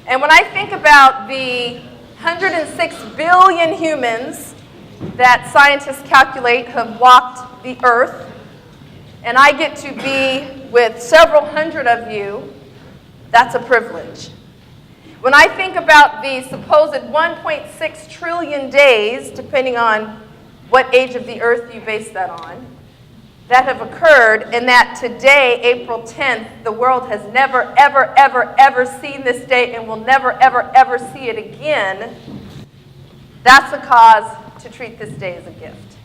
And when I think about the 106 billion humans that scientists calculate have walked the earth, and I get to be with several hundred of you, that's a privilege. When I think about the supposed 1.6 trillion days, depending on what age of the earth you base that on, that have occurred, and that today, April 10th, the world has never, ever, ever, ever seen this day and will never, ever, ever see it again, that's a cause to treat this day as a gift.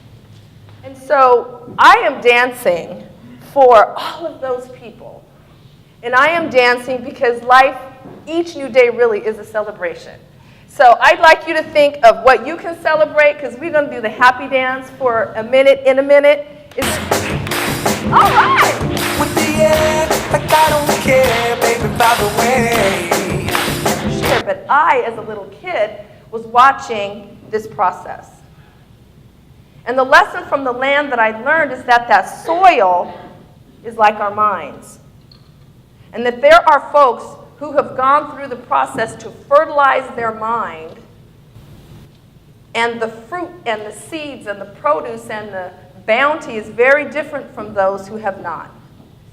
And so I am dancing for all of those people. And I am dancing because life, each new day really is a celebration. So I'd like you to think of what you can celebrate, because we're going to do the happy dance for a minute. In a minute. All right. With the end, like I don't care, baby, by the way. Sure, but I, as a little kid, was watching this process. And the lesson from the land that I learned is that that soil is like our minds. And that there are folks who have gone through the process to fertilize their mind, and the fruit and the seeds and the produce and the bounty is very different from those who have not.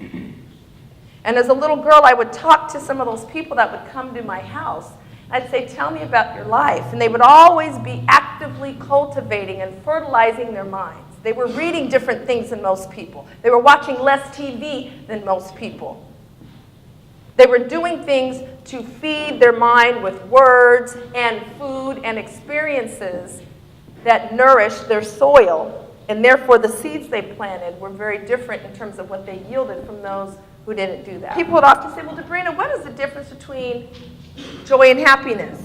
And as a little girl, I would talk to some of those people that would come to my house. I'd say, tell me about your life. And they would always be actively cultivating and fertilizing their minds. They were reading different things than most people. They were watching less TV than most people. They were doing things to feed their mind with words and food and experiences that nourished their soil. And therefore, the seeds they planted were very different in terms of what they yielded from those who didn't do that. People would often say, well, Debrina, what is the difference between joy and happiness?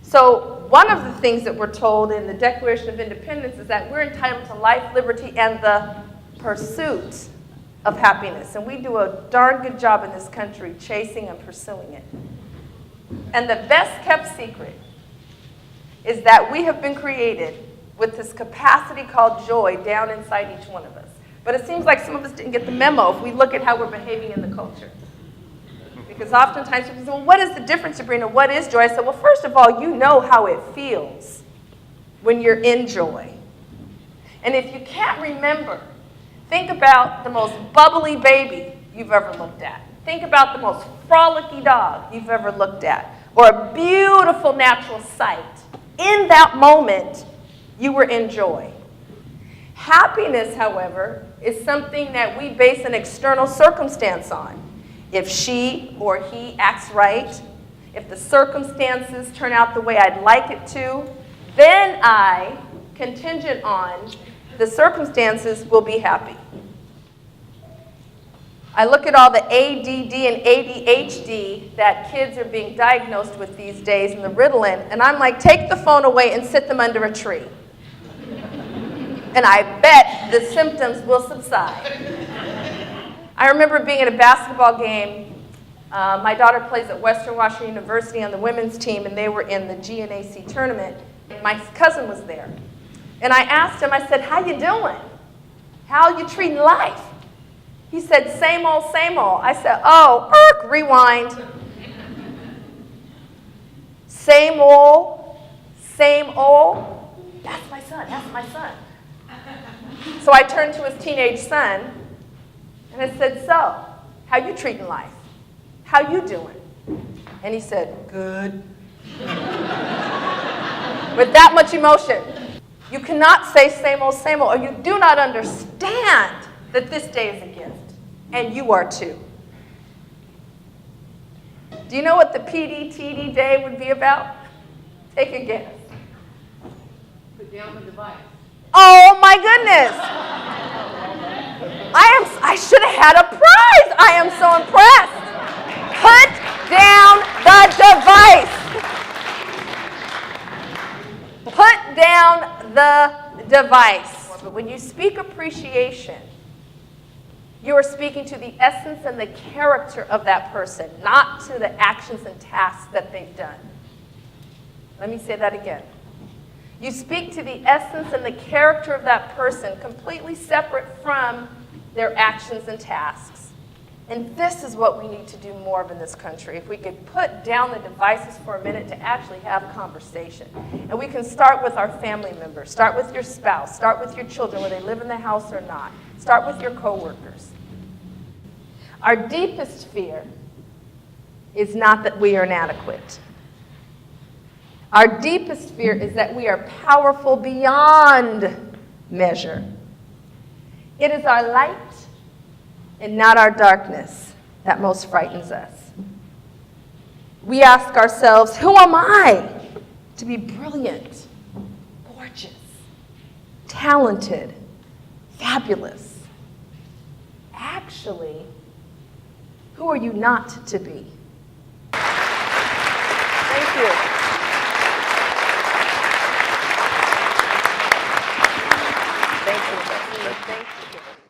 So one of the things that we're told in the Declaration of Independence is that we're entitled to life, liberty, and the pursuit of happiness. And we do a darn good job in this country chasing and pursuing it. And the best kept secret is that we have been created with this capacity called joy down inside each one of us. But it seems like some of us didn't get the memo if we look at how we're behaving in the culture. Because oftentimes people say, well, what is the difference, Sabrina? What is joy? I said, well, first of all, you know how it feels when you're in joy. And if you can't remember, think about the most bubbly baby you've ever looked at. Think about the most frolicky dog you've ever looked at. Or a beautiful natural sight. In that moment, you were in joy. Happiness, however, is something that we base an external circumstance on. If she or he acts right, if the circumstances turn out the way I'd like it to, then I, contingent on the circumstances, will be happy. I look at all the ADD and ADHD that kids are being diagnosed with these days and the Ritalin, and I'm like, take the phone away and sit them under a tree. And I bet the symptoms will subside. I remember being at a basketball game. My daughter plays at Western Washington University on the women's team, and they were in the GNAC tournament. My cousin was there. And I asked him, I said, how you doing? How you treating life? He said, same old, same old. I said, oh, rewind. Same old, same old. That's my son, that's my son. So I turned to his teenage son, and I said, so, how you treating life? How you doing? And he said, good. With that much emotion. You cannot say same old, or you do not understand that this day is a gift. And you are too. Do you know what the PDTD day would be about? Take a guess. Put down the device. Oh my goodness. I should have had a prize. I am so impressed. Put down the device. Put down the device. But when you speak appreciation, you are speaking to the essence and the character of that person, not to the actions and tasks that they've done. Let me say that again. You speak to the essence and the character of that person, completely separate from their actions and tasks. And this is what we need to do more of in this country. If we could put down the devices for a minute to actually have conversation. And we can start with our family members. Start with your spouse. Start with your children, whether they live in the house or not. Start with your coworkers. Our deepest fear is not that we are inadequate. Our deepest fear is that we are powerful beyond measure. It is our light and not our darkness that most frightens us. We ask ourselves, who am I to be brilliant, gorgeous, talented, fabulous? Actually, who are you not to be? Thank you. Thank you. Thank you.